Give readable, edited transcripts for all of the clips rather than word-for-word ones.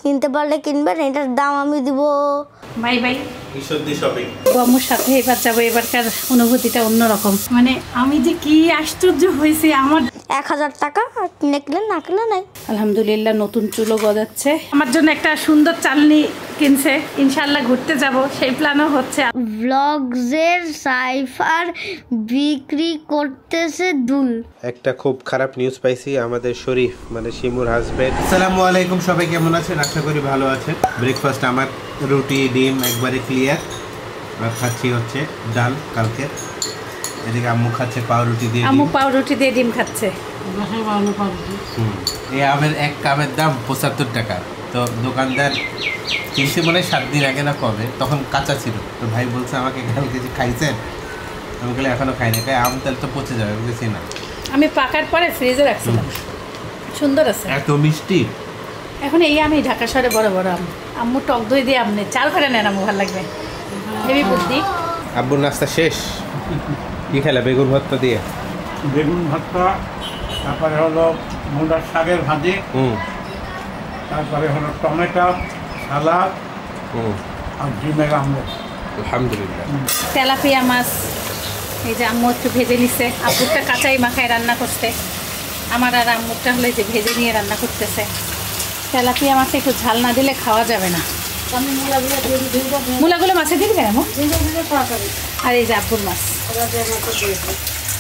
কিনতে পারলে কিনবেন, এটার দাম আমি দিব। Bye bye Ishwardi shopping. আম্মুর সাথে এবার যাবো, এবারকার অনুভূতিটা অন্যরকম। মানে আমি যে কি আশ্চর্য হয়েছে, আমার 1000 টাকা কিনে কিনলেন, না কিনলে নাই। আলহামদুলিল্লাহ নতুন চুলও গজাচ্ছে। আমার জন্য একটা সুন্দর চালনি কিনছে, ইনশাল্লাহ ঘুরতে যাব সেই প্ল্যানও হচ্ছে। ব্লগসের সাইফার বিক্রি করতেছে দুল। একটা খুব খারাপ নিউজ পাইছি, আমাদের শরীফ মানে শিমুর হাজবেন্ড। আসসালামু আলাইকুম, সবাই কেমন আছেন? আশা করি ভালো আছেন। ব্রেকফাস্ট আমার রুটি ডিম একবারে ক্লিয়ার। আর খাচ্ছি হচ্ছে ডাল কালকে। এদিকে আম্মু খাচ্ছে পাউরুটি দিয়ে। আম্মু পাউরুটি দিয়ে ডিম খাচ্ছে। এই আমের এক কামের দাম 75 টাকা। তো দোকানদার কিনছে মনে হয় 7 দিন আগে না কবে, তখন কাঁচা ছিল। তো ভাই বলছে আমাকে কালকে যে খাইছেন, আমি বলে এখনো খাইনি। তাই আম তাহলে তো পচে যাবে, বুঝেছি না। আমি পাকার পরে ফ্রিজে রাখছিলাম, সুন্দর আছে, এত মিষ্টি। এখন এই আমি ঢাকা শহরে বড় বড় আম। আম্মু টক দই দিয়ে আম নেই, চাল করে নেন, আম্মু ভালো লাগবে। হেভি বুদ্ধি। আব্বুর নাস্তা শেষ। কি খেলা? বেগুন ভর্তা দিয়ে। বেগুন ভর্তা, তারপরে হলো মুলার শাকের ভাজি, তারপরে হলো টমেটো সালাদ আর ডিমের আমলেট। আলহামদুলিল্লাহ। তেলাপিয়া মাছ এই যে আম্মু একটু ভেজে নিচ্ছে। আব্বুরটা কাঁচাই মাখায় রান্না করতে, আমার আর আম্মুরটা হলে যে ভেজে নিয়ে রান্না করতেছে। তেলাপিয়া মাছে একটু ঝাল না দিলে খাওয়া যাবে না। মূলাগুলো মাছে দিয়ে দিবেন আম্মু। আর এই যে আব্বুর মাছ,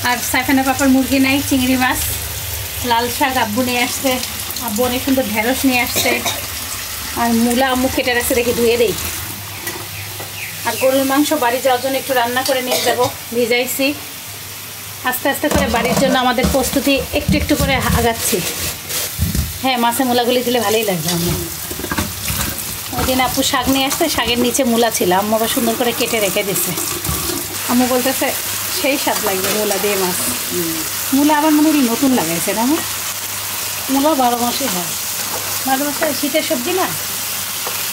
আর সাইফানের পাপার মুরগি নাই, চিংড়ি মাছ। লাল শাক আব্বু নিয়ে আসছে, আব্বু অনেক সুন্দর ঢেঁড়স নিয়ে আসছে। আর মূলা আম্মু কেটে রাখছে, দেখি ধুয়ে দেই। আর গরুর মাংস বাড়ি যাওয়ার জন্য একটু রান্না করে নিয়ে যাব, ভিজাইছি। আস্তে আস্তে করে বাড়ির জন্য আমাদের প্রস্তুতি একটু একটু করে আগাচ্ছি। হ্যাঁ, মাছে মূলাগুলি দিলে ভালোই লাগবে। আম্মু ওই দিন আপু শাক নিয়ে আসছে, শাকের নিচে মূলা ছিল, আম্মু আবার সুন্দর করে কেটে রেখে দিচ্ছে। আম্মু বলতেছে সেই স্বাদ লাগবে মূলা দিয়ে মাছ। মূলা আবার মনে হয় নতুন লাগাইছে না? আমার মূলা 12 মাসে হয়। 12 মাসে শীতের সবজি না,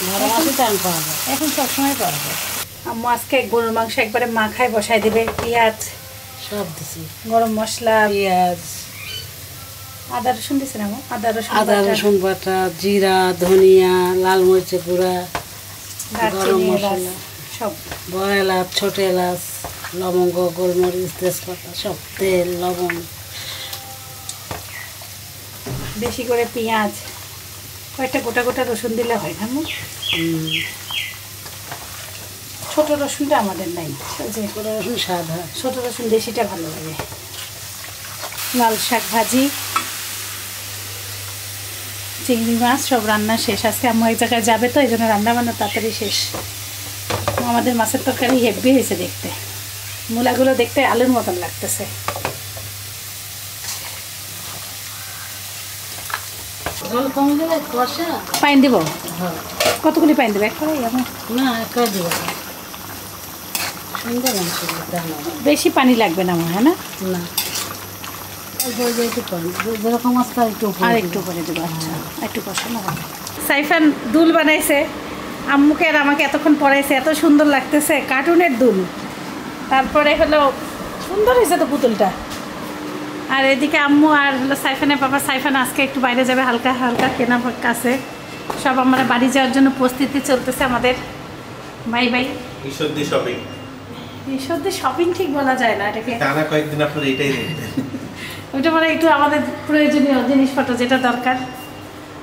12 মাসে টান পাওয়া যায়, এখন সবসময় পাওয়া যায়। আম্মু আজকে গরুর মাংস একবারে মাখায় বসাই দেবে। পেঁয়াজ সব দিছি, গরম মশলা, পেঁয়াজ, আদা রসুন দিছে না? আদা রসুন বাটা, জিরা, ধনিয়া, লাল মরিচের গুঁড়া, গরম মশলা সব, বড় এলাচ, ছোট এলাচ, লবঙ্গ, গোলমরিচ, তেজপাতা সব, তেল, লবণ, বেশি করে পেঁয়াজ, কয়েকটা গোটা গোটা রসুন দিলে হয় না? ছোট রসুনটা আমাদের নাই, ছোট রসুন স্বাদ হয়, ছোট রসুন দেশিটা ভালো লাগে। লাল শাক ভাজি, চিংড়ি মাছ সব রান্না শেষ। আজকে আম্মু এক জায়গায় যাবে, তো এই জন্য রান্না বান্না তাড়াতাড়ি শেষ। আমাদের মাছের তরকারি হেভি হয়েছে দেখতে, মূলাগুলো দেখতে আলুর মতন লাগতেছে। পাইন দিব? কতগুলি পাইন দেবে? একবারে না, একবার দিব। বেশি পানি লাগবে না মনে হয় না? না, যেরকম আর একটু করে দেবো। আচ্ছা, একটু কষানো হবে। সাইফান দুল বানাইছে, আম্মুকে আর আমাকে এতক্ষণ পড়াইছে, এত সুন্দর লাগতেছে, কার্টুনের দুল। তারপরে হলো সুন্দর হয়েছে তো পুতুলটা। আর এদিকে আম্মু আর হলো সাইফানের বাবা, সাইফান আজকে একটু বাইরে যাবে, হালকা হালকা কেনা কাছে। সব আমরা বাড়ি যাওয়ার জন্য প্রস্তুতি চলতেছে আমাদের। Bye bye Ishwardi shopping. Ishwardi shopping ঠিক বলা যায় না এটাকে, টানা কয়েকদিন আপনারা এটাই দেখবেন। ওইটা মানে একটু আমাদের প্রয়োজনীয় জিনিসপত্র যেটা দরকার।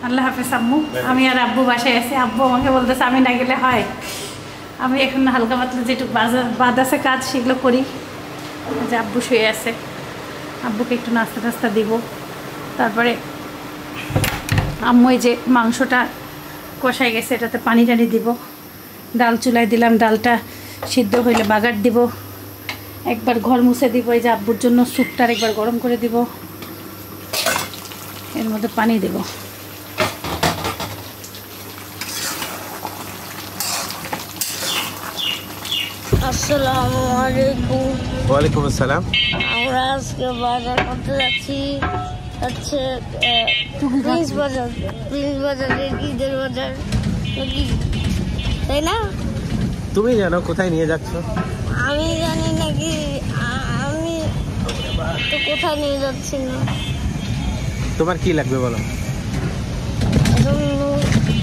আল্লাহ হাফেজ আম্মু। আমি আর আব্বু বাসায় আছি, আব্বু আমাকে বলতেছে আমি না গেলে হয়। আমি এখন হালকা পাতলা যেটুকু বাদ আছে কাজ সেগুলো করি। যে আব্বু শুয়ে আছে, আব্বুকে একটু নাস্তা টাস্তা দিব। তারপরে আম্মু এই যে মাংসটা কষাই গেছে, এটাতে পানি টানি দিব। ডাল চুলায় দিলাম, ডালটা সিদ্ধ হইলে বাগার দিব। একবার ঘর মুছে দিব। এই যে আব্বুর জন্য স্যুপটা একবার গরম করে দিব, এর মধ্যে পানি দেব। আসসালামু আলাইকুম। ওয়ালাইকুম আসসালাম। আমরা আজকে বাজার করতে যাচ্ছি, হচ্ছে প্রিন্স বাজার। প্রিন্স বাজারের ঈদের বাজার নাকি, তাই না? তুমি জানো কোথায় নিয়ে যাচ্ছ? আমি জানি নাকি, আমি তো কোথায় নিয়ে যাচ্ছি না। তোমার কি লাগবে বলো?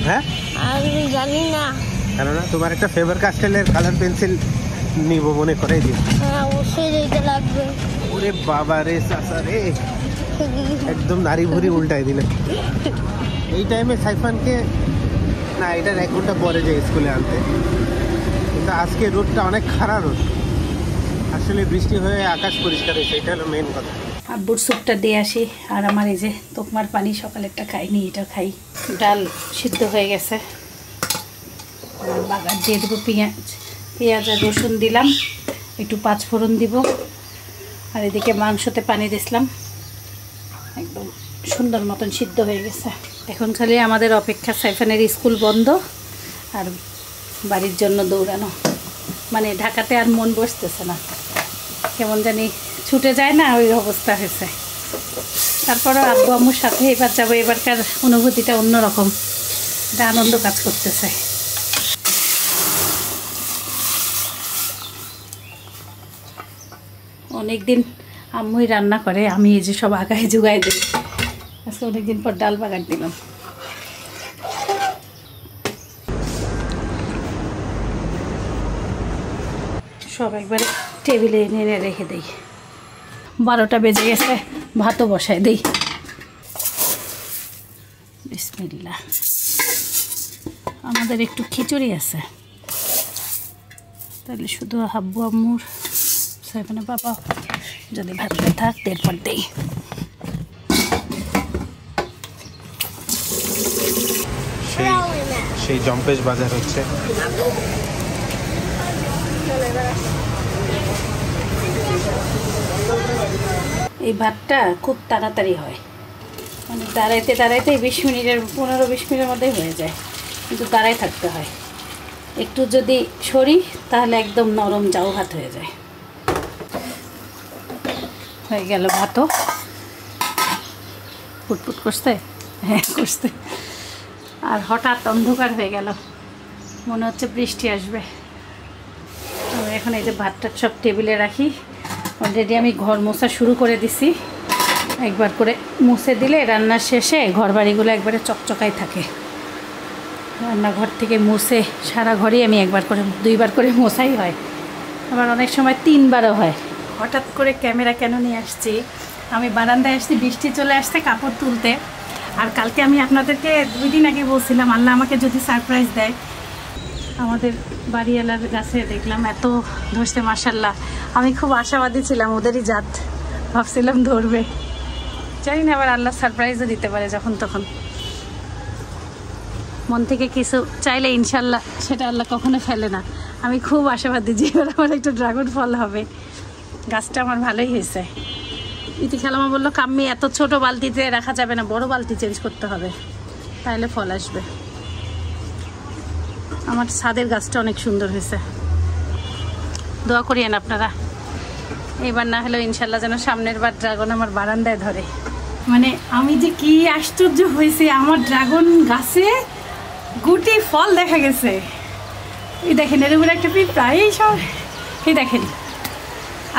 হ্যাঁ আমি জানি না। কেন না? তোমার একটা ফেভার কাস্টেলের কালার পেন্সিল নিব মনে করে দিও। হ্যাঁ অবশ্যই এইটা লাগবে। ওরে বাবা রে চাচা রে, একদম নারী ভুরি উল্টাই দিলে। এই টাইমে সাইফানকে না, এটার 1 ঘন্টা পরে যাই স্কুলে আনতে, কিন্তু আজকে রোদটা অনেক খারাপ রোদ। আসলে বৃষ্টি হয়ে আকাশ পরিষ্কার হয়েছে, এটা হলো মেন কথা। আব্বুর স্যুপটা দিয়ে আসি। আর আমার এই যে তোকমার পানি, সকালেরটা খাইনি, এটা খাই। ডাল সিদ্ধ হয়ে গেছে, বাগার দিয়ে দেবো পেঁয়াজ আর রসুন দিলাম, একটু 5 ফোড়ন দিব। আর এদিকে মাংসতে পানি দিছিলাম, একদম সুন্দর মতন সিদ্ধ হয়ে গেছে। এখন খালি আমাদের অপেক্ষা সাইফানের স্কুল বন্ধ আর বাড়ির জন্য দৌড়ানো। মানে ঢাকাতে আর মন বসতেছে না, কেমন জানি ছুটে যায় না, ওই অবস্থা হয়েছে। তারপরও আব্বু আম্মুর সাথে এবার যাবো, এবারকার অনুভূতিটা অন্যরকম, এটা আনন্দ কাজ করতেছে। অনেকদিন আম্মুই রান্না করে, আমি এই যে সব আগায় জুগাই দিই। আজকে অনেকদিন পর ডাল বাগার দিলাম। সব একবারে টেবিলে এনে রেখে দিই। 12টা বেজে গেছে, ভাতও বসাই দিই। বিসমিল্লাহ। আমাদের একটু খিচুড়ি আছে, তাহলে শুধু আব্বু আম্মুর সাইফানের বাবা যদি ভাতটা থাক এরপর দেই। সেই জম্পেশ বাজার হচ্ছে। এই ভাতটা খুব তাড়াতাড়ি হয়, মানে দাঁড়াইতে দাঁড়াইতে 20 মিনিটের 15-20 মিনিটের মধ্যেই হয়ে যায়, কিন্তু দাঁড়াই থাকতে হয়। একটু যদি সরি তাহলে একদম নরম জাউ ভাত হয়ে যায়। হয়ে গেল ভাতও। ফুটফুট করতে, হ্যাঁ করতে। আর হঠাৎ অন্ধকার হয়ে গেল, মনে হচ্ছে বৃষ্টি আসবে। তো এখন এই যে ভাতটা সব টেবিলে রাখি। অলরেডি আমি ঘর মোছা শুরু করে দিছি। একবার করে মুছে দিলে রান্নার শেষে ঘর বাড়িগুলো একবারে চকচকাই থাকে। রান্নাঘর থেকে মুছে সারা ঘরই আমি 2বার করে মোছাই হয়, আবার অনেক সময় 3বারও হয়। হঠাৎ করে ক্যামেরা কেন নিয়ে আসছি, আমি বারান্দায় আসছি, বৃষ্টি চলে আসছে কাপড় তুলতে। আর কালকে আমি আপনাদেরকে 2 দিন আগে বলছিলাম আল্লাহ আমাকে যদি সারপ্রাইজ দেয়। আমাদের বাড়িওয়ালার গাছে দেখলাম এত ধরছে মাশাল্লাহ। আমি খুব আশাবাদী ছিলাম, ওদেরই জাত, ভাবছিলাম ধরবে। জানি না, আবার আল্লাহ সারপ্রাইজও দিতে পারে যখন তখন। মন থেকে কিছু চাইলে ইনশাল্লাহ সেটা আল্লাহ কখনো ফেলে না। আমি খুব আশাবাদী যে এবার আমার একটা ড্রাগন ফল হবে। গাছটা আমার ভালোই হয়েছে। ইতি খালামা বললো কাম্মি এত ছোট বালতিতে রাখা যাবে না, বড় বালতি চেঞ্জ করতে হবে, তাহলে ফল আসবে। আমার ছাদের গাছটা অনেক সুন্দর হয়েছে, দোয়া করিয়েন আপনারা। এবার না হলেও ইনশাল্লাহ যেন সামনের বার ড্রাগন আমার বারান্দায় ধরে। মানে আমি যে কি আশ্চর্য হয়েছে, আমার ড্রাগন গাছে গুটি ফল দেখা গেছে। এই দেখেন এর উপরে একটা পিঁপড়া, এই সব এই দেখেন।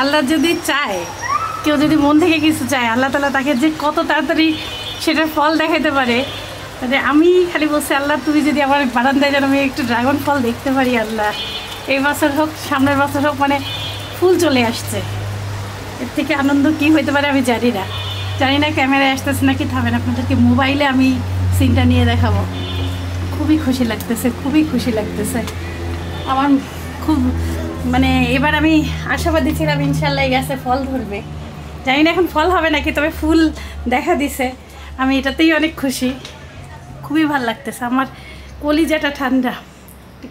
আল্লাহ যদি চায়, কেউ যদি মন থেকে কিছু চায়, আল্লাহ তাআলা তাকে যে কত তাড়াতাড়ি সেটার ফল দেখাইতে পারে। তাহলে আমি খালি বলছি আল্লাহ তুমি যদি আমার বারান্দায় যেন আমি একটু ড্রাগন ফল দেখতে পারি। আল্লাহ এই বছর হোক সামনের বছর হোক, মানে ফুল চলে আসছে, এর থেকে আনন্দ কি হইতে পারে আমি জানি না। ক্যামেরায় আসতেছে নাকি, থামেন আপনাদেরকে মোবাইলে আমি সিনটা নিয়ে দেখাবো। খুবই খুশি লাগতেছে, খুবই খুশি লাগতেছে আমার। খুব মানে এবার আমি আশাবাদী ছিলাম ইনশাল্লাহ এই গাছে ফল ধরবে। জানি না এখন ফল হবে নাকি, তবে ফুল দেখা দিছে, আমি এটাতেই অনেক খুশি। খুবই ভালো লাগতেছে, আমার কলিজাটা ঠান্ডা,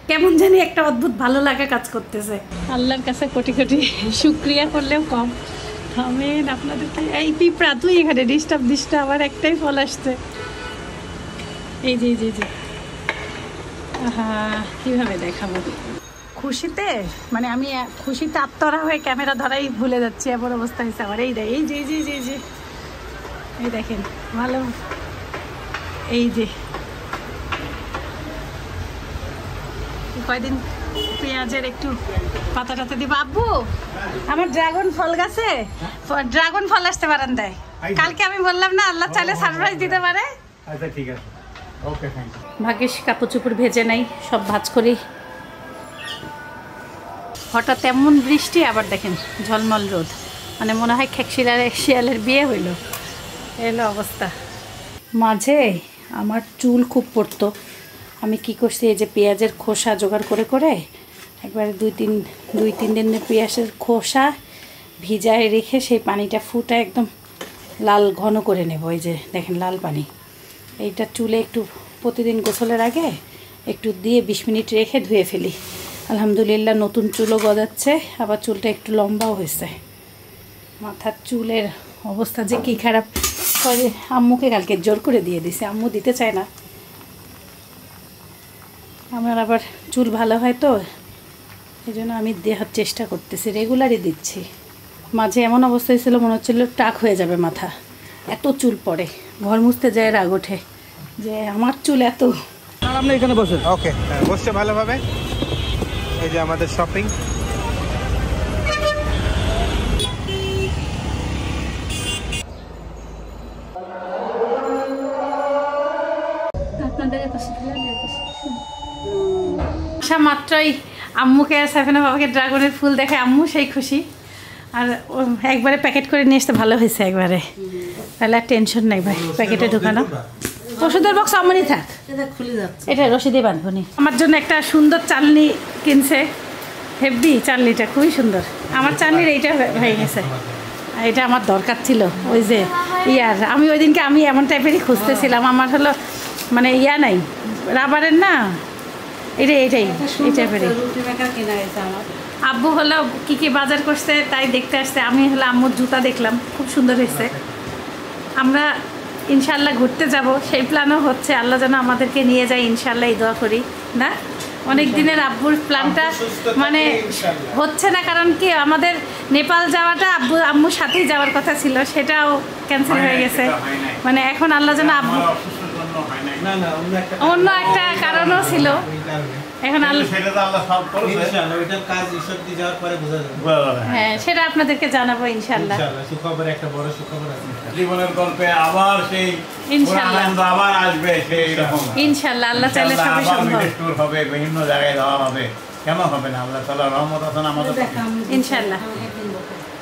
কেমন জানি একটা অদ্ভুত ভালো লাগা কাজ করতেছে। আল্লাহর কাছে কোটি কোটি শুক্রিয়া করলেও কম। থামেন আপনাদেরকে, এই পিঁপড়া তুই এখানে ডিস্টার্ব আমার একটাই ফল আসছে। এই যে জি জি, হ্যাঁ কীভাবে দেখাবো খুশিতে, মানে আমি খুশিতে আত্মহারা হয়ে ক্যামেরা ধরাই ভুলে যাচ্ছি, এমন অবস্থা হয়েছে আমার। এই দেখ, এই যে জি জি জি, এই দেখেন ভালো, এই যে কয়দিন পেঁয়াজের একটু পাতা টাতা দিব। আব্বু আমার ড্রাগন ফল গাছে ড্রাগন ফল আসতে পারেন দেয়। কালকে আমি বললাম না আল্লাহ চাইলে সারপ্রাইজ দিতে পারে। আচ্ছা ঠিক আছে, ওকে, থ্যাংক ইউ। ভাগ্যিস কাপড় চোপড় ভেজে নাই, সব ভাঁজ করি। হঠাৎ এমন বৃষ্টি, আবার দেখেন ঝলমল রোদ, মানে মনে হয় শিয়ালের বিয়ে হইল, এলো অবস্থা। মাঝে আমার চুল খুব পড়তো, আমি কি করছি, এই যে পেঁয়াজের খোসা জোগাড় করে করে একবারে দুই তিন দিন পেঁয়াজের খোসা ভিজায় রেখে সেই পানিটা ফুটা একদম লাল ঘন করে নেব। এই যে দেখেন লাল পানি, এইটা চুলে একটু প্রতিদিন গোসলের আগে একটু দিয়ে 20 মিনিট রেখে ধুয়ে ফেলি। আলহামদুলিল্লাহ নতুন চুলও গজাচ্ছে, আবার চুলটা একটু লম্বাও হয়েছে। মাথার চুলের অবস্থা যে কী খারাপ, আম্মুকে কালকে জোর করে দিয়ে দিছে, আম্মু দিতে চায় না। আমার আবার চুল ভালো হয় তো, এই জন্য আমি দেওয়ার চেষ্টা করতেছি, রেগুলারই দিচ্ছি। মাঝে এমন অবস্থা ছিল মনে হচ্ছিল টাক হয়ে যাবে মাথা, এত চুল পড়ে, ঘর মুছতে যায় রাগ ওঠে যে আমার চুল এত। আপনি এখানে বসেন। ওকে, বসছে ভালোভাবে। এই যে আমাদের শপিং, আসা মাত্রই আম্মুকে আর সাইফানা বাবাকে ড্রাগনের ফুল দেখে আম্মু সেই খুশি, আর একবারে প্যাকেট করে নিয়ে আসতে ভালো হয়েছে একবারে, তাহলে আর টেনশন নাই ভাই। প্যাকেটে ঢুকানো ওষুধের বক্স আমারই থাক, এটা রশিদে বাঁধবনি। আমার জন্য একটা সুন্দর চালনি কিনছে, হেভি চালনিটা খুবই সুন্দর। আমার চালনির এইটা হয়ে গেছে, এটা আমার দরকার ছিল। ওই যে আমি ওই দিনকে আমি এমন টাইপেরই খুঁজতেছিলাম, আমার হলো মানে নাই রাবারের না, এটাই এই টাইপেরই। আব্বু হলো কী কী বাজার করছে তাই দেখতে আসছে, আমি হলো আম্মুর জুতা দেখলাম, খুব সুন্দর হয়েছে। আমরা ইনশাল্লাহ ঘুরতে যাব, সেই প্ল্যানও হচ্ছে, আল্লাহ যেন আমাদেরকে নিয়ে যায় ইনশাল্লাহ, এই দোয়া করি না। অনেক দিনের আব্বুর প্ল্যানটা মানে হচ্ছে না, কারণ কি আমাদের নেপাল যাওয়াটা আম্মুর সাথেই যাওয়ার কথা ছিল, সেটাও ক্যান্সেল হয়ে গেছে। মানে এখন আল্লাহ যেন আব্বু অন্য একটা কারণও ছিল, এখন হ্যাঁ সেটা আপনাদেরকে জানাবো ইনশাল্লাহ। জীবনের গল্পে আবার সেই আবার আসবে, সেই রকম ইনশাল্লাহ আল্লাহ চাইলে সবই সম্ভব হবে, বিভিন্ন জায়গায় যাওয়া হবে, কেন হবে না? আল্লাহ তাআলার রহমত আছে আমাদের ইনশাল্লাহ।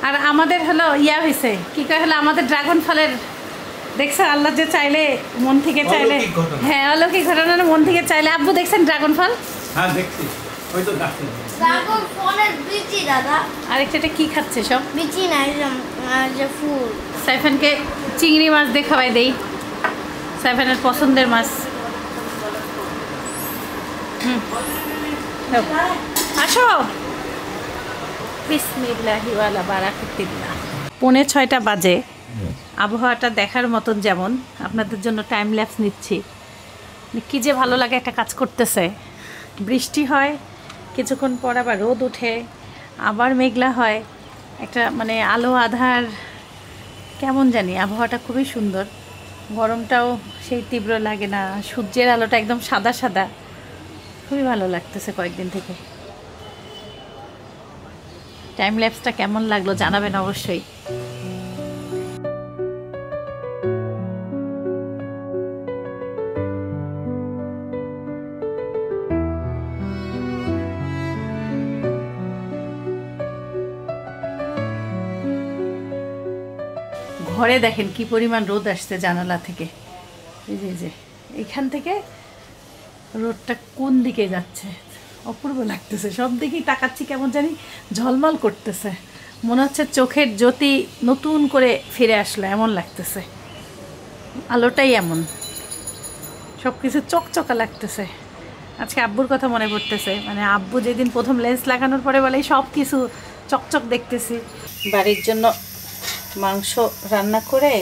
আর আমাদের হলো হয়েছে কি কয় হলো আমাদের ড্রাগন ফলের, দেখছো আল্লাহ যে চাইলে মন থেকে চাইলে, হ্যাঁ অলৌকিক ঘটনা, মন থেকে চাইলে। আব্বু দেখছেন ড্রাগন ফল? হ্যাঁ দেখছি, ওই তো গাছে ড্রাগন ফলের বিচি দাদা। আরেকটা কি খাচ্ছে সব? বিচি না, যে ফুল। সাইফানকে চিংড়ি মাছ দিয়ে খাওয়াই দেই, সাইফানের পছন্দের মাছ। আসো, বিসমিল্লাহি ওয়ালা বারাকাতুল্লাহ। 5:45 বাজে, আবহাওয়াটা দেখার মতন, যেমন আপনাদের জন্য টাইম ল্যাপস নিচ্ছি। কি যে ভালো লাগে, একটা কাজ করতেছে, বৃষ্টি হয় কিছুক্ষণ পর, আবার রোদ উঠে, আবার মেঘলা হয়, একটা মানে আলো আধার, কেমন জানি আবহাওয়াটা খুবই সুন্দর। গরমটাও সেই তীব্র লাগে না, সূর্যের আলোটা একদম সাদা সাদা, খুবই ভালো লাগতেছে কয়েকদিন থেকে। টাইম ল্যাপসটা কেমন লাগলো জানাবেন অবশ্যই। ঘরে দেখেন কি পরিমাণ রোদ আসছে জানালা থেকে, এই যে এইখান থেকে রোদটা কোন দিকে যাচ্ছে, অপূর্ব লাগতেছে। সব দিকেই তাকাচ্ছি, কেমন জানি ঝলমল করতেছে, মনে হচ্ছে চোখের জ্যোতি নতুন করে ফিরে আসলো, এমন লাগতেছে। আলোটাই এমন, সব কিছু চকচকা লাগতেছে। আজকে আব্বুর কথা মনে পড়তেছে, মানে আব্বু যেদিন প্রথম লেন্স লাগানোর পরে বলে সব কিছু চকচক দেখতেছি। বাড়ির জন্য মাংস রান্না করে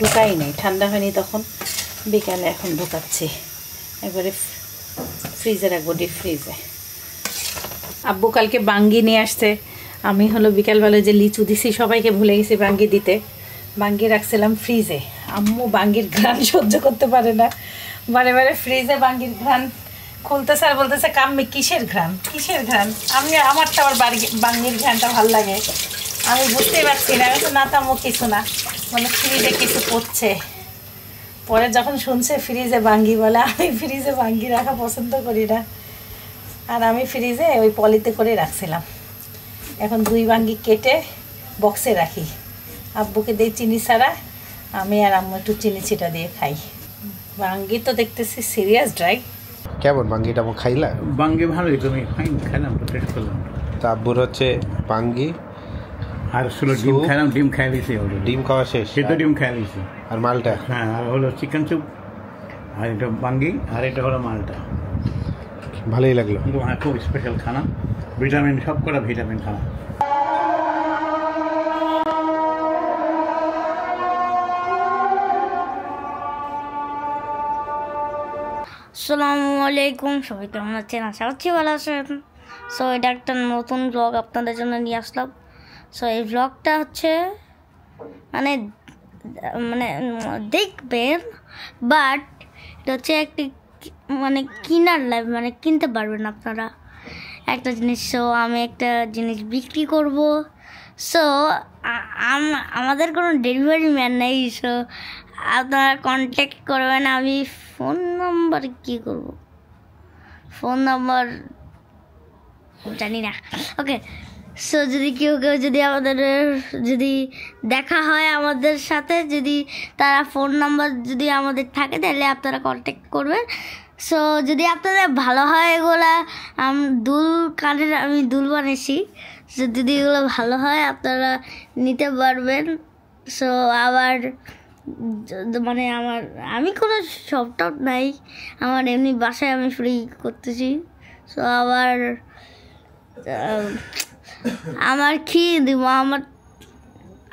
ঢুকাই নেই, ঠান্ডা হয়নি তখন, বিকালে এখন ঢুকাচ্ছি, একবারে ফ্রিজে রাখবো, ডিপ ফ্রিজে। আব্বু কালকে বাঙ্গি নিয়ে আসছে, আমি হলো বিকালবেলায় যে লিচু দিছি সবাইকে ভুলে গেছি বাঙ্গি দিতে, বাঙ্গি রাখছিলাম ফ্রিজে। আম্মু বাঙ্গির ঘ্রাণ সহ্য করতে পারে না, বারে বারে ফ্রিজে বাঙ্গির ঘ্রাণ খুলতেছে আর বলতেছে কাম্মি কিসের ঘ্রাণ, কিসের ঘ্রাণ? আমারটা আবার বাঙ্গির ঘ্রাণটা ভালো লাগে, আমি বুঝতেই পারছি না। না তো আম্মু কিছু না, মানে ফ্রিজে কিছু পড়ছে, পরে যখন শুনছে ফ্রিজে বাঙ্গি বলে, আমি ফ্রিজে বাঙ্গি রাখা পছন্দ করি না, আর আমি ফ্রিজে ওই পলিতে করে রাখছিলাম। এখন 2 বাঙ্গি কেটে বক্সে রাখি, আব্বুকে দিই চিনি ছাড়া, আমি আর আম্মু একটু চিনি ছিটা দিয়ে খাই। বাঙ্গি তো দেখতেছি সিরিয়াস ড্রাই। কেমন বাঙ্গিটা খাইলা? বাঙ্গি ভালোই, তুমি ফাইন খেলাম তো, টেস্ট করলাম। তা আব্বুর হচ্ছে বাঙ্গি আর শুলো ডিম খেলাম, ডিম খাই দিয়েছি। ডিম খাওয়া শেষ? সে তো ডিম খাই দিয়েছি। আর মালটা? হ্যাঁ, আর হলো চিকেন স্যুপ, আর এটা বাঙ্গি, আর এটা হলো মালটা। ভালোই লাগলো। হ্যাঁ, খুব স্পেশাল খানা, ভিটামিন, সব কটা ভিটামিন খানা। আসসালামু আলাইকুম, সবাই কেমন আছেন? আশা করছি ভালো আছেন। সো এটা একটা নতুন ব্লগ আপনাদের জন্য নিয়ে আসলাম। সো এই ব্লগটা হচ্ছে মানে দেখবেন, বাট এটা হচ্ছে একটি মানে কিনার লাইভ, মানে কিনতে পারবেন আপনারা একটা জিনিস। সো আমি একটা জিনিস বিক্রি করব। সো আমাদের কোনো ডেলিভারি ম্যান নেই। সো আপনারা কন্ট্যাক্ট করবেন। আমি ফোন নাম্বার কী করব, ফোন নাম্বার জানি না। ওকে, সো যদি কেউ যদি আমাদের যদি দেখা হয় আমাদের সাথে, যদি তারা ফোন নাম্বার যদি আমাদের থাকে, তাহলে আপনারা কন্ট্যাক্ট করবেন। সো যদি আপনাদের ভালো হয়, এগুলা আমি দুল বানিয়েছি। সো যদি এগুলো ভালো হয় আপনারা নিতে পারবেন। সো আবার মানে আমি কোনো শপটপ নাই, আমার এমনি বাসায় আমি ফ্রি করতেছি। সো আবার আমার কি দিব,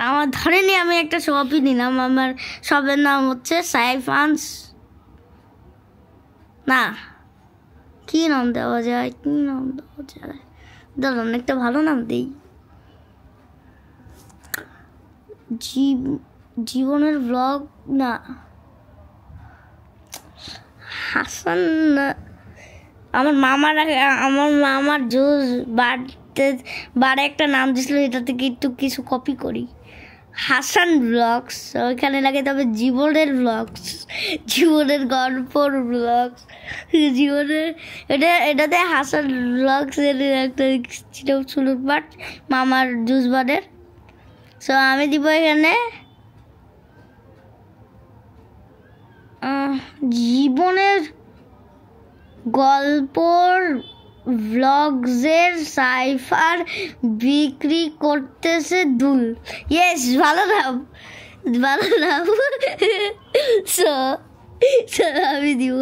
আমার ধরেনি আমি একটা শপই নিলাম। আমার শপের নাম হচ্ছে সাইফানস, না কি নাম দেওয়া যায়, ধরুন একটা ভালো নাম দিই, জীবনের ব্লগ, না হাসান। আমার মামার জুস বারে একটা নাম দিয়েছিল, এটা থেকে একটু কিছু কপি করি, হাসান ব্লগস। ওইখানে লাগে তবে জীবনের ব্লগস, জীবনের গল্পর ব্লগস, এটাতে হাসান ব্লগস এর একটা ছিল, বাট মামার জুস বারের। সো আমি দিব এখানে জীবনের গল্পর ব্লগসের সাইফার বিক্রি করতেছে দুল। ইয়েস, ভালো নাম। সো আমি দিব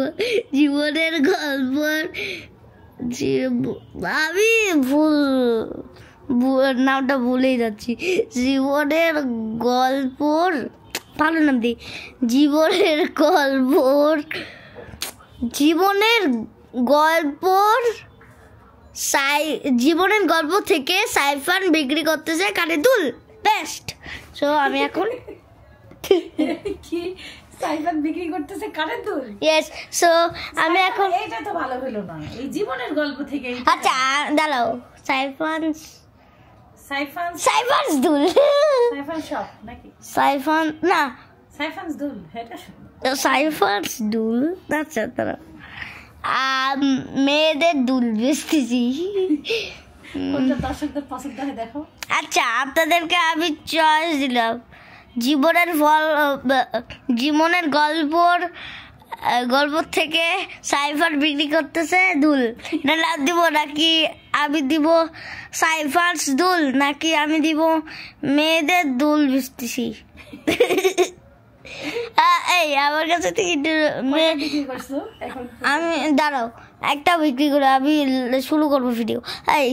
জীবনের গল্পর, আমি নামটা ভুলেই যাচ্ছি, জীবনের গল্পর, ভালো নাম দিই, জীবনের গল্প থেকে সাইফান বিক্রি করতেছে কানে দুল, বেস্ট। সো আমি এখন কি সাইফান বিক্রি করতেছে কানের দুল? ইয়েস। সো আমি এখন, এটা তো ভালো হলো না, এই জীবনের গল্প থেকে। আচ্ছা দাঁড়াও, সাইফানস দুল, সাইফান শপ নাকি? সাইফান না, সাইফানস দুল, এটা সাইফানস দুল। আচ্ছা দাঁড়াও, মেয়েদের দুল বেচতেছি। দর্শকদের পছন্দ হয় দেখো। আচ্ছা, আপনাদেরকে আমি চয়েস দিলাম, জীবনের গল্প থেকে সাইফার বিক্রি করতেছে দুল, এটা লাভ দিব, নাকি আমি দিব সাইফারস দুল, নাকি আমি দিব মেয়েদের দুল বেচতেছি? এই আমার কাছে আমি দাঁড়াও একটা বিক্রি করে আমি শুরু করবো ভিডিও। এই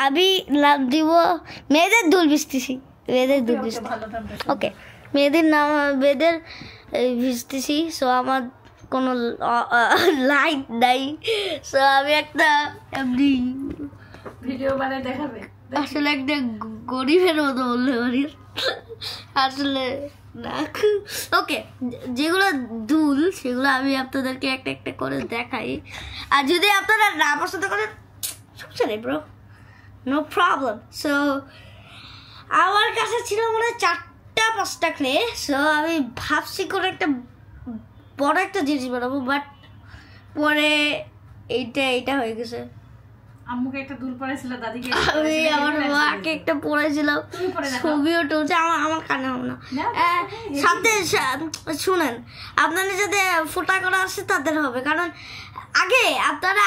আমি লাভ দিব মেয়েদের দুল বেচতেছি, মেয়েদের দুল বেচতেছি। ওকে, মেয়েদের ভিজতেছি। সো আমার কোনো লাইট নাই। সো আমি একটা এমনি ভিডিও বানায় দেখাবে, আসলে একটা গরিবের মতো বললে পারি আসলে না। ওকে, যেগুলো দুল সেগুলো আমি আপনাদেরকে একটা একটা করে দেখাই। আর যদি আপনারা না পছন্দ করেন, সমস্যা নেই ব্রো, নো প্রবলেম। সো আমার কাছে ছিল মনে হয় 4-5টা ক্লে। সো আমি ভাবছি করে একটা বড় একটা জিনিস বানাবো, বাট পরে এইটা হয়ে গেছে। আম্মুকে একটা দুল পরেছিল, দাদিকে আমি আমার মাকে একটা পরেছিলাম, ছবিও তুলছে। আমার কানে হবে না। সাথে শুনেন, আপনাদের যাতে ফোটা করা আসে তাদের হবে, কারণ আগে আপনারা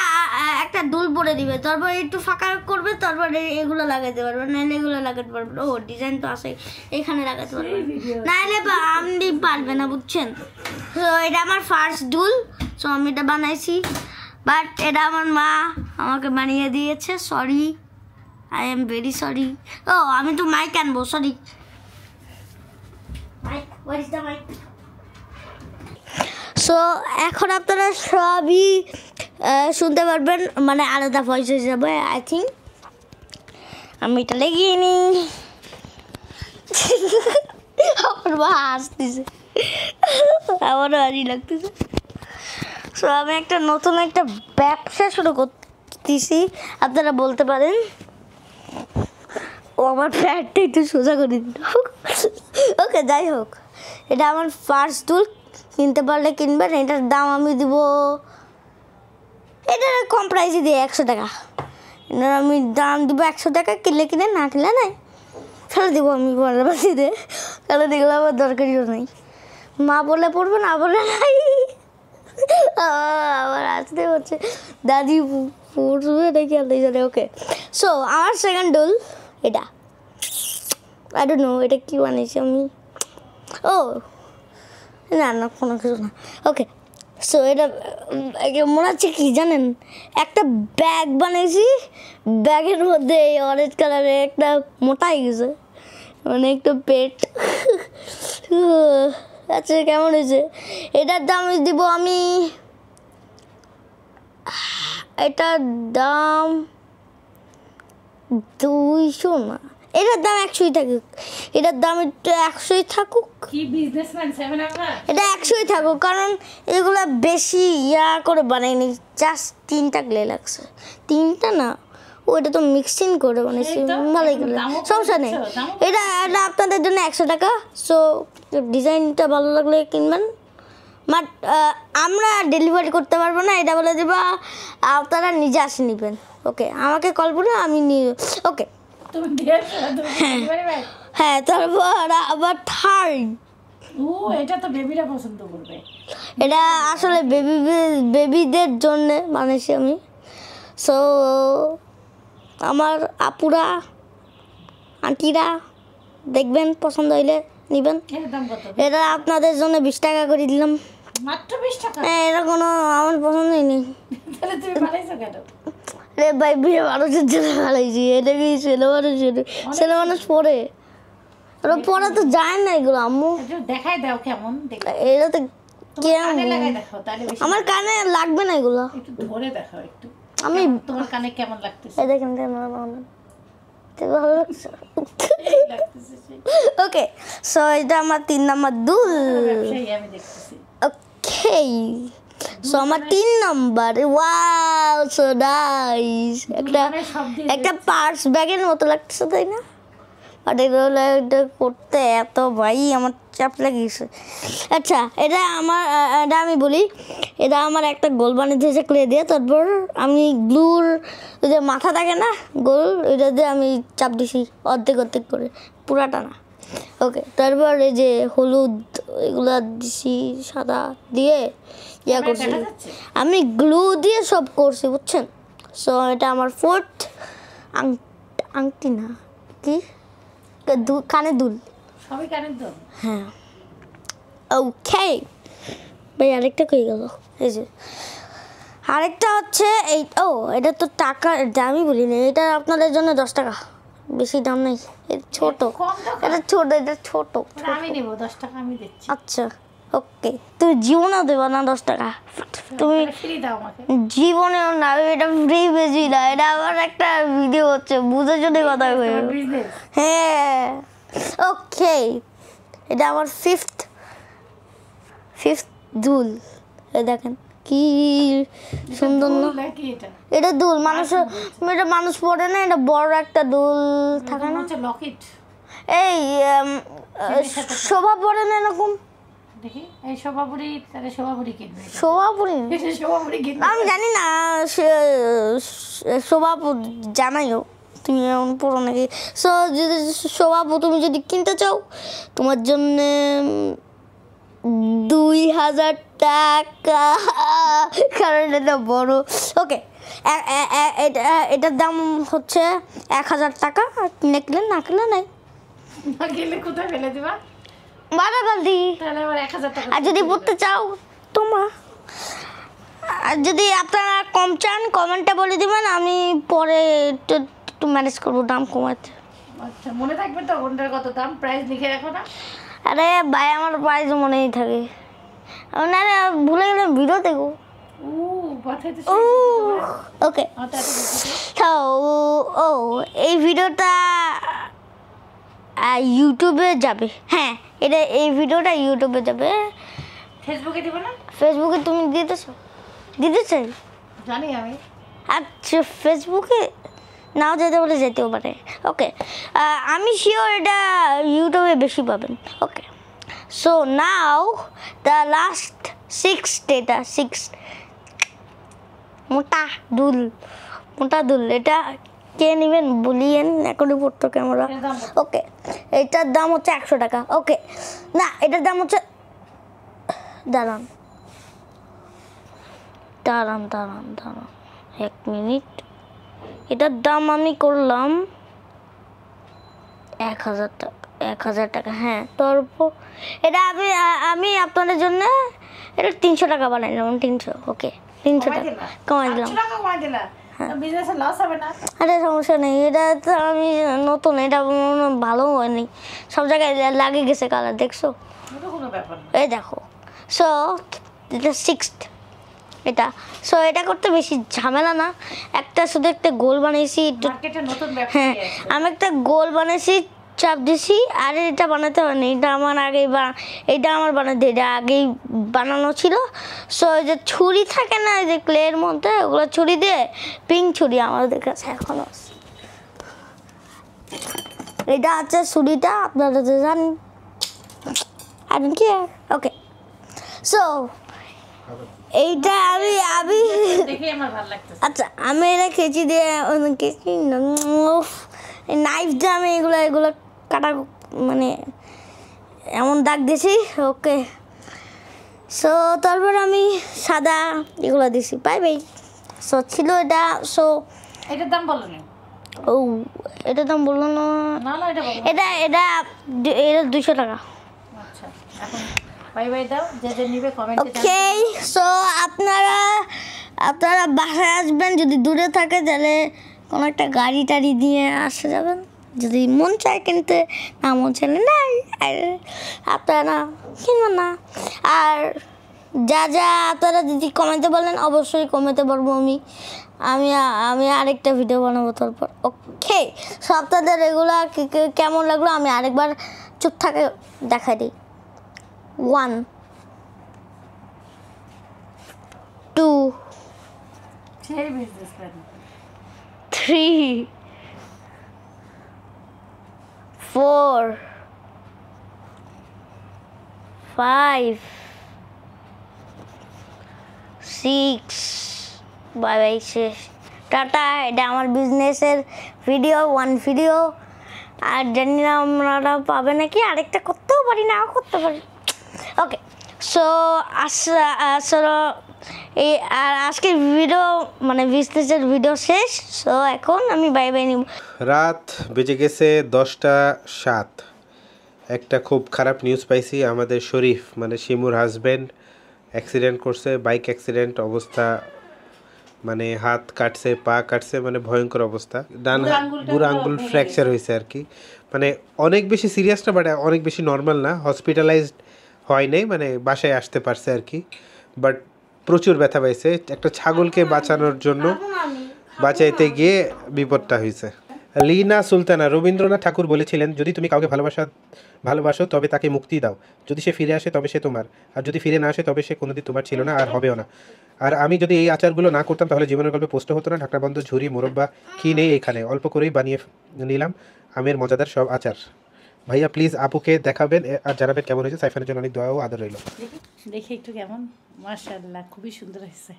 একটা দুল পরে দিবে, তারপর একটু ফাঁকা করবে, তারপরে এগুলো লাগাতে পারবেন, নাহলে এগুলো লাগাতে পারবেন। ও ডিজাইন তো আছে, এখানে লাগাতে পারবেন, নাহলে আপনি পারবে না, বুঝছেন? তো এটা আমার ফার্স্ট দুল, সো আমি এটা বানাইছি, বাট এটা আমার মা আমাকে বানিয়ে দিয়েছে। Sorry, I am very sorry. ও আমি তো মাইক আনবো, sorry. Mic, where is the mic? So এখন আপনারা সবই শুনতে পারবেন, মানে আলাদা ভয়েস হয়ে যাবে। আই থিঙ্ক আমি এটা লেগিয়ে নিই। আমার মা হাসতেছে, আমারও হাসি লাগতেছে। সো আমি একটা নতুন একটা ব্যবসা শুরু করতেছি, আপনারা বলতে পারেন। ও আমার প্যান্টটা একটু সোজা করে দিল। ওকে, যাই হোক, এটা আমার ফার্স্ট দুল। কিনতে পারলে কিনবেন। এটার দাম আমি দিব, এটার কম প্রাইসে দিয়ে 100 টাকা। এটার আমি দাম দিব 100 টাকা। কিনলে কিনে, না কিনলে নাই, ফেলে দেবো আমি পরের বাসিতে, তাহলে দেখলে আমার দরকারিও নেই। মা বলে পড়বে, না বলে নাই। আবার আসতে হচ্ছে, দাদি পড়বে নাকি আলাদা জানে। ওকে, সো আমার সেকেন্ড ডুল এটা। আই ডোন্ট নো এটা কী বানিয়েছি আমি। ও না না, কোনো কিছু না। ওকে, সো এটা মনে হচ্ছে কি জানেন, একটা ব্যাগ বানিয়েছি, ব্যাগের মধ্যে অরেঞ্জ কালারের একটা মোটাই গেছে, মানে একটা পেট। আচ্ছা, কেমন হয়েছে? এটার দাম দিব আমি, এটার দাম 200 না, এটার দাম 100ই থাকুক। এটার দাম একটু 100ই থাকুক। কি বিজনেসম্যান 7 আবার? এটা 100ই থাকুক, কারণ এগুলো বেশি করে বানাইনি, জাস্ট 3টা গ্লে লাগছে। 3টা না, ওইটা তো মিক্সিং করে বানিয়েছি, ভালোই গেলে সমস্যা নেই। এটা আপনাদের জন্য 100 টাকা। সো ডিজাইনটা ভালো লাগলে কিনবেন, বাট আমরা ডেলিভারি করতে পারবো না, এটা বলে দেবা, আপনারা নিজে আসে নেবেন। ওকে, আমাকে কল করে আমি নিয়ে, ওকে। হ্যাঁ, তারপর আবার থার্ড, এটা তো বেবিরা পছন্দ করবে। এটা আসলে বেবিদের জন্য বানিয়েছি আমি। সো আমার আপুরা, আন্টিরা দেখবেন, পছন্দ হইলে নেবেন। এটা আপনাদের জন্য 20 টাকা করে দিলাম, মাত্র 20 টাকা। হ্যাঁ, এটা কোনো আমার পছন্দই নেই। তাহলে তুমি বানাইছো কেন? রে ভাই, বিয়ে মানুষের জন্য বানাইছি। এটা কি ছেলে মানুষ পরে? ওরা পরে তো যায় না এগুলো। আম্মু দেখাই দাও কেমন, এটা তো কেমন লাগাই দেখাও, তাহলে আমার কানে লাগবে না এগুলো। একটু ধরে দেখাও, একটু আমি তোমার কানে কেমন লাগতেছে। এই দেখেন কেমন ভালো লাগছে। ওকে, সো এটা আমার 3 নাম্বার দুল। আমি দেখতেছি। ওকে, সো আমার 3 নাম্বার। Wow, so nice. একটা পার্স ব্যাগের মতো লাগছে, তাই না? বাট এগুলো এটা করতে এত ভাই আমার চাপ লাগিয়েছে। আচ্ছা, এটা আমি বলি, এটা আমার একটা গোল বানিয়ে দিয়েছে ক্লে দিয়ে। তারপর আমি গ্লুর যে মাথা থাকে না গোল, এটা দিয়ে আমি চাপ দিছি অর্ধেক করে, পুরাটা না। ওকে, তারপর এই যে হলুদ এগুলা দিছি, সাদা দিয়ে ইয়া করছি, আমি গ্লু দিয়ে সব করছি, বুঝছেন? সো এটা আমার 4th আংটি না, কি কানের দুল, সবই কানের দুল। হ্যাঁ। ওকে ভাই, আরেকটা কই গেল? এই যে আরেকটা হচ্ছে এই, ও এটা তো টাকার দামই বলি না, এটা আপনাদের জন্য 10 টাকা, বেশি দাম নেই। এটা ছোট, এটা ছোট। আমি নেব 10 টাকা, আমি দিচ্ছি। আচ্ছা, ওকে, তুমি জীবনেও দেবো না 10 টাকা, তুমি ফ্রি দাও আমাকে। জীবনেও না, এটা ফ্রি বেশি না, এটা আবার একটা ভিডিও হচ্ছে, বুঝে যদি কথা হয়ে। হ্যাঁ, ওকে, এটা আমার 5th দুল। দেখেন কি সুন্দর না? এটা দুল এটা মানুষ পরে না, এটা বড় একটা দুল থাকে না, লকেট। এই শোভা পরে না এরকম দেখি এই শোভাপুরি, তাহলে শোভাপুরি কিনবে। শোভাপুরি শোভাপুরি কিনবে আমি জানি না, শোভাপু জানাইও তুমি এমন পড়ো নাকি। সো যদি শোভাপু তুমি যদি কিনতে চাও তোমার জন্য 2000 টাকা, কারণ এটা বড়। ওকে, এটার দাম হচ্ছে 1000 টাকা। কিনে কিনলে না কিনলে নাই, না কিনলে কোথায় ফেলে দিবা? বারাবাদি। তাহলে আবার 1000 টাকা। আর যদি পড়তে চাও তোমরা, আর যদি আপনারা কম চান কমেন্টে বলে দিবেন, আমি পরে একটু ম্যানেজ করবো দাম কমাতে। আচ্ছা, মনে থাকবে তো কোনটার কত দাম? প্রাইস লিখে রাখো না। আরে ভাই, আমার প্রাইস মনেই থাকে না, ভুলে গেলাম ভিডিও দেখো। মাথায় তো ওকে, তো এই ভিডিওটা ইউটিউবে যাবে। হ্যাঁ, এই ভিডিওটা ইউটিউবে যাবে। ফেসবুকে দিব না? ফেসবুকে তুমি দিতে চাই জানি আমি। আচ্ছা, ফেসবুকে নাও যেতে বলে যেতেও পারে। ওকে, আমি শিওর এটা ইউটিউবে বেশি পাবেন। Okay, so now the last 6 ডেটা 6 মোটা দুল এটা কে নেবেন বলিয়েন, এখনই পড়তো ক্যামেরা। ওকে, এটার দাম হচ্ছে 100 টাকা। ওকে, না এটার দাম হচ্ছে, দাঁড়ান 1 মিনিট। এটার দাম আমি করলাম 1000 টাকা। হ্যাঁ, তারপর এটা আমি আপনাদের জন্য এটা 300 টাকা বানাইলাম। 300। ওকে, 300 টাকা কমাই দিলাম। বিজনেসে লস হবে না? আরে সমস্যা নেই, এটা তো আমি নতুন, এটা ভালো হয়নি, সব জায়গায় লাগিয়ে গেছে কালার, দেখছো? কোনো ব্যাপার না, এই দেখো। সো এটা 6th এটা। সো এটা করতে বেশি ঝামেলা না, শুধু একটা গোল বানিয়েছি। মার্কেটে নতুন ব্যবসা। হ্যাঁ, আমি একটা গোল বানিয়েছি, চাপ দিছি। আর এটা বানাতে হয়নি, এটা আমার বানাতে, এটা আগেই বানানো ছিল। সো এই যে ছুরি থাকে না এই যে ক্লের মধ্যে, ওগুলো ছুরি দিয়ে, পিঙ্ক ছুরি আমাদের কাছে এখনো আছে। এটা আছে ছুরিটা, আপনারা তো জানেন। I don't care. Okay, so এইটা আমি দেখে আমার ভালো লাগতেছে। আচ্ছা, আমি এটা কেচি দিয়ে নাইফ দিয়ে আমি এগুলো কাটা, মানে এমন দাগ দিয়েছি। ওকে, সো তারপর আমি সাদা এগুলো দিছি, বাই। সো ছিল এটা। সো এটার দাম বলো না। এটার দাম বললো না, এটা 200 টাকা। আচ্ছা, এখন বাই দাও, যে নিবে কমেন্টে। ওকে, সো আপনারা বাসায় আসবেন, যদি দূরে থাকে তাহলে কোনো একটা গাড়ি টাড়ি দিয়ে আসে যাবেন, যদি মন চায় কিনতে, না মন চাইলে নাই, আর আপনারা কিনবেন না। আর যা আপনারা যদি কমাতে বলেন অবশ্যই কমাতে পারবো আমি আরেকটা ভিডিও বানাবো তারপর। ওকে, সো আপনাদের এগুলো কেমন লাগলো আমি আরেকবার চুপ থাকে দেখাই দিই। 1 2 3 4 5 6 বাই শেষ, টাটা। এটা আমার বিজনেসের ভিডিও, 1 ভিডিও। আর জানি না আপনারা পাবে নাকি, আরেকটা করতেও পারি, নাও করতে পারি। ওকে, সো আসলে আর আজকের ভিডিও মানে বিজনেসের ভিডিও শেষ। সো এখন আমি বাই নিব। রাত বেজে গেছে 10টা 7। একটা খুব খারাপ নিউজ পাইছি, আমাদের শরীফ মানে শিমুর হাজব্যান্ড অ্যাক্সিডেন্ট করছে, বাইক অ্যাক্সিডেন্ট। অবস্থা মানে হাত কাটছে, পা কাটছে, মানে ভয়ঙ্কর অবস্থা। বুড়ো আঙ্গুল ফ্র্যাকচার হয়েছে আর কি, মানে অনেক বেশি সিরিয়াস না, বাট অনেক বেশি নর্মাল না, হসপিটালাইজড হয় নাই, মানে বাসায় আসতে পারছে আর কি। বাট প্রচুর ব্যথা পাইছে। একটা ছাগলকে বাঁচানোর জন্য বাঁচাইতে গিয়ে বিপদটা হয়েছে। লীনা সুলতানা, রবীন্দ্রনাথ ঠাকুর বলেছিলেন, যদি তুমি কাউকে ভালোবাসো তবে তাকে মুক্তি দাও, যদি সে ফিরে আসে তবে সে তোমার, আর যদি ফিরে না আসে তবে সে কোনোদিন তোমার ছিল না আর হবেও না। আর আমি যদি এই আচারগুলো না করতাম তাহলে জীবনের গল্পে পোস্ট হতো না। ঢাকনা বন্ধ, ঝুরি, মোরব্বা কি নেই এখানে, অল্প করেই বানিয়ে নিলাম আমের মজাদার সব আচার। ভাইয়া প্লিজ আপুকে দেখাবেন আর জানাবেন কেমন হয়েছে। সাইফানের জন্য অনেক দোয়া ও আদর রইল। দেখি একটু কেমন। মাশাআল্লাহ, খুবই সুন্দর হয়েছে।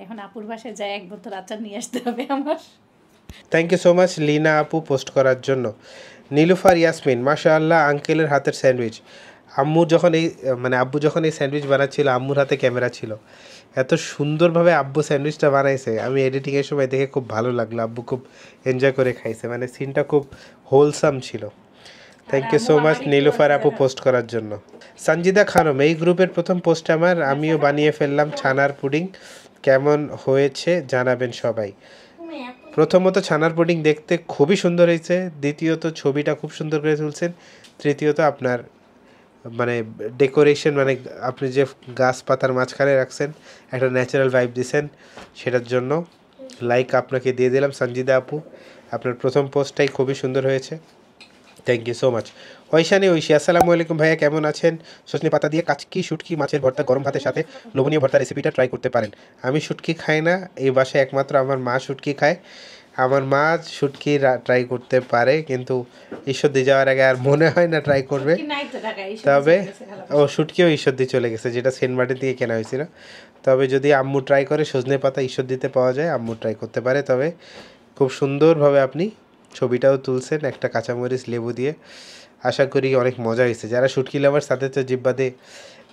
এখন আপুর বাসায় যাই, এক বোতল আচার নিয়ে আসতে হবে আমার। Thank you so much Lina আপু পোস্ট করার জন্য। নীলুফার ইয়াসমিন, মাশাআল্লাহ আঙ্কেলের হাতের স্যান্ডউইচ। আম্মু যখন এই আব্বু যখন এই স্যান্ডউইচ বানাচ্ছিল, আম্মুর হাতে ক্যামেরা ছিল। এত সুন্দরভাবে আব্বু স্যান্ডউইচটা বানাইছে, আমি এডিটিংয়ের সময় দেখে খুব ভালো লাগলো। আব্বু খুব এনজয় করে খাইছে, সিনটা খুব হোলসাম ছিল। Thank you so much Nilufar আপু পোস্ট করার জন্য। সঞ্জিদা খানম, এই গ্রুপের প্রথম পোস্ট আমার, আমিও বানিয়ে ফেললাম ছানার পুডিং, কেমন হয়েছে জানাবেন সবাই। প্রথমত ছানার পুডিং দেখতে খুবই সুন্দর হয়েছে, দ্বিতীয়ত ছবিটা খুব সুন্দর করে তুলছেন, তৃতীয়ত আপনার ডেকোরেশন আপনি যে গাছপাতার মাঝখানে রাখছেন একটা ন্যাচারাল ভাইব দিছেন, সেটার জন্য লাইক আপনাকে দিয়ে দিলাম সঞ্জিদা আপু। আপনার প্রথম পোস্টটাই খুবই সুন্দর হয়েছে, thank you so much. Oishani Oishi, আসসালামু আলাইকুম ভাইয়া, কেমন আছেন? সজনে পাতা দিয়ে কাচকি শুটকি মাছের ভর্তা গরম ভাতের সাথে লোভনীয় ভর্তা রেসিপিটা ট্রাই করতে পারেন। আমি শুটকি খাই না, এই বাসায় একমাত্র আমার মা শুটকি খায়। আমার মা শুটকি ট্রাই করতে পারে, কিন্তু ঈশ্বরদী যাওয়ার আগে আর মনে হয় না ট্রাই করবে। তবে ও শুটকিও ঈশ্বরদী চলে গেছে, যেটা সেন্ট মার্টিন থেকে কেনা হয়েছিল। তবে যদি আম্মু ট্রাই করে, সজনে পাতা ঈশ্বরদীতে পাওয়া যায়, আম্মু ট্রাই করতে পারে। তবে খুব সুন্দরভাবে আপনি ছবিটাও তুলছেন একটা কাঁচামরিচ লেবু দিয়ে, আশা করি অনেক মজা হয়েছে। যারা শুটকি লাভার তাদের তো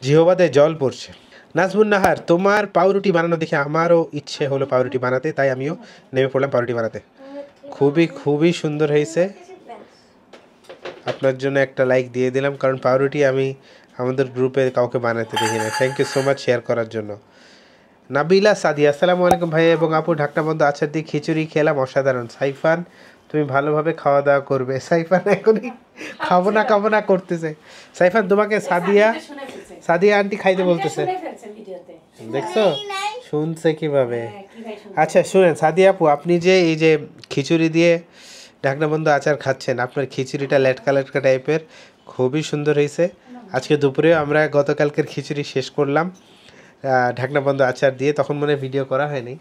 জিহবাদে জল পড়ছে। নাজমুন নাহার, তোমার পাউরুটি বানানো দেখে আমারও ইচ্ছে হলো পাউরুটি বানাতে, তাই আমিও নেমে পড়লাম পাউরুটি বানাতে। খুবই খুবই সুন্দর হয়েছে, আপনার জন্য একটা লাইক দিয়ে দিলাম, কারণ পাউরুটি আমি আমাদের গ্রুপে কাউকে বানাতে দেখি না। Thank you so much share করার জন্য। নাবিলা সাদিয়া, আসসালামু আলাইকুম ভাইয়া এবং আপু, ঢাকনা বন্ধ আচার দিয়ে খিচুড়ি খেলাম, অসাধারণ। সাইফান, তুমি ভালোভাবে খাওয়া দাওয়া করবে। সাইফান এখনই খাবো না করতেছে। সাইফান, তোমাকে সাদিয়া আন্টি খাইতে বলতেছে, দেখছো শুনছে কিভাবে। আচ্ছা শুনেন সাদিয়া আপু, আপনি যে এই যে খিচুড়ি দিয়ে ঢাকনা বন্ধ আচার খাচ্ছেন, আপনার খিচুড়িটা লেটকা টাইপের, খুবই সুন্দর হয়েছে। আজকে দুপুরেও আমরা গতকালকের খিচুড়ি শেষ করলাম ঢাকনা বন্ধ আচার দিয়ে, তখন ভিডিও করা হয়নি,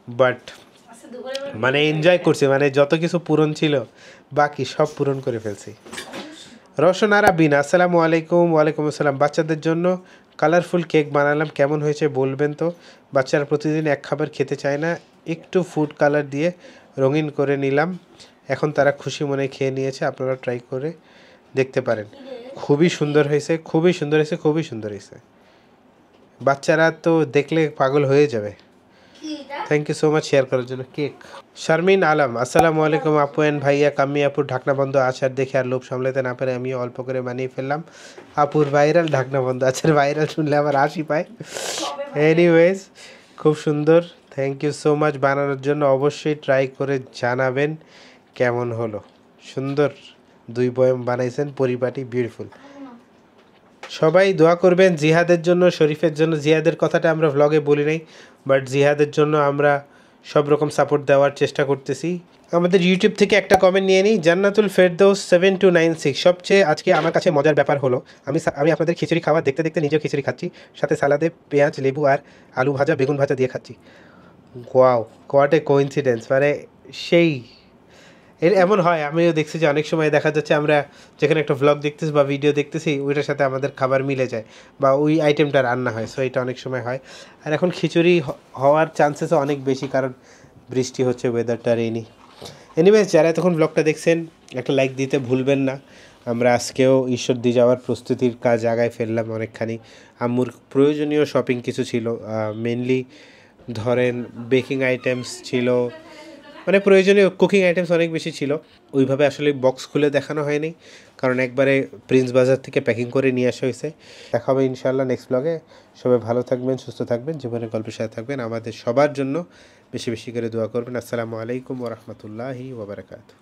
বাট এনজয় করছি, যত কিছু পূরণ ছিল বাকি সব পূরণ করে ফেলছি। রোশনারা বিন, আসসালামু আলাইকুম। ওয়ালাইকুম আসসালাম। বাচ্চাদের জন্য কালারফুল কেক বানালাম, কেমন হয়েছে বলবেন তো? বাচ্চারা প্রতিদিন এক খাবার খেতে চায় না, একটু ফুড কালার দিয়ে রঙিন করে নিলাম, এখন তারা খুশি মনে খেয়ে নিয়েছে, আপনারা ট্রাই করে দেখতে পারেন। খুবই সুন্দর হয়েছে, খুবই সুন্দর হয়েছে, খুবই সুন্দর হয়েছে। বাচ্চারা তো দেখলে পাগল হয়ে যাবে। Thank you so much share করার জন্য। কেক শারমিন আলম, আসসালামু আলাইকুম আপু এন্ড ভাইয়া, কাম্মি আপুর ঢাকনা বন্ধ আচার দেখে আর লোভ সামলাতে না পারে আমিও অল্প করে বানিয়ে ফেললাম। আপুর ভাইরাল ঢাকনা বন্ধ আচার, ভাইরাল শুনলে আমার হাসি পায়। এনিওয়েজ খুব সুন্দর, থ্যাংক ইউ সো মাচ বানানোর জন্য। অবশ্যই ট্রাই করে জানাবেন কেমন হলো। সুন্দর 2 বয়ম বানাইছেন, পরিপাটি, বিউটিফুল। সবাই দোয়া করবেন জিহাদের জন্য, শরীফের জন্য। জিহাদের কথাটা আমরা ভ্লগে বলি নাই, বাট জিহাদের জন্য আমরা সব রকম সাপোর্ট দেওয়ার চেষ্টা করতেছি। আমাদের ইউটিউব থেকে একটা কমেন্ট নিয়ে নিই। জান্নাতুল ফেরদৌস 7296, সবচেয়ে আজকে আমার কাছে মজার ব্যাপার হলো আমি আপনাদের খিচুড়ি খাওয়া দেখতে দেখতে নিজেও খিচুড়ি খাচ্ছি, সাথে সালাদে পেঁয়াজ, লেবু আর আলু ভাজা, বেগুন ভাজা দিয়ে খাচ্ছি। ওয়াও, হোয়াট এ কোইন্সিডেন্স, সেই এমন হয়। আমিও দেখছি যে অনেক সময় দেখা যাচ্ছে আমরা যেখানে একটা ভ্লগ দেখতেছি বা ভিডিও দেখতেছি, ওইটার সাথে আমাদের খাবার মিলে যায় বা ওই আইটেমটা রান্না হয়, সো এটা অনেক সময় হয়। আর এখন খিচুড়ি হওয়ার চান্সেসও অনেক বেশি, কারণ বৃষ্টি হচ্ছে, ওয়েদারটা রেইনি। এনিওয়েজ, যারা এতক্ষণ ভ্লগটা দেখছেন একটা লাইক দিতে ভুলবেন না। আমরা আজকেও ঈশ্বরদী যাওয়ার প্রস্তুতির কাজ আগায় ফেললাম অনেকখানি। আম্মুর প্রয়োজনীয় শপিং কিছু ছিল, মেনলি ধরেন বেকিং আইটেমস ছিল, প্রয়োজনীয় কুকিং আইটেমস অনেক বেশি ছিল। ওইভাবে আসলে বক্স খুলে দেখানো হয়নি, কারণ একবারে প্রিন্স বাজার থেকে প্যাকিং করে নিয়ে আসা হয়েছে। দেখা হবে ইনশাআল্লাহ নেক্সট ব্লগে। সবাই ভালো থাকবেন, সুস্থ থাকবেন, জীবনের গল্পের সাথে থাকবেন। আমাদের সবার জন্য বেশি বেশি করে দোয়া করবেন। আসসালামু আলাইকুম ওয়া রাহমাতুল্লাহি ওয়া বারাকাতুহু।